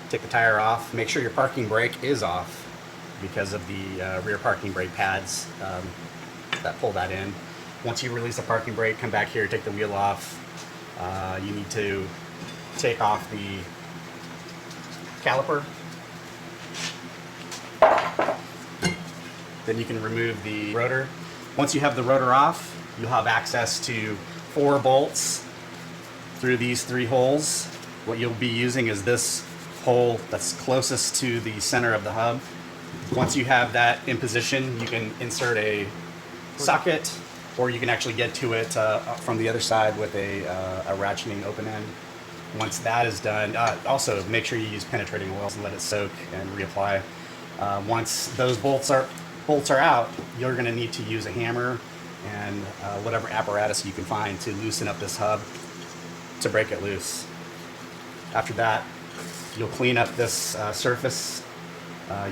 take the tire off. Make sure your parking brake is off because of the rear parking brake pads that pull that in. Once you release the parking brake, come back here, take the wheel off. You need to take off the caliper. Then you can remove the rotor. Once you have the rotor off, you'll have access to 4 bolts through these 3 holes. What you'll be using is this hole that's closest to the center of the hub. Once you have that in position, you can insert a socket, or you can actually get to it from the other side with a ratcheting open end. Once that is done, also make sure you use penetrating oils and let it soak and reapply. Once those bolts are out, you're going to need to use a hammer and whatever apparatus you can find to loosen up this hub to break it loose. After that, you'll clean up this surface,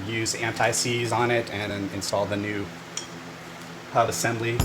use anti-seize on it, and install the new hub assembly.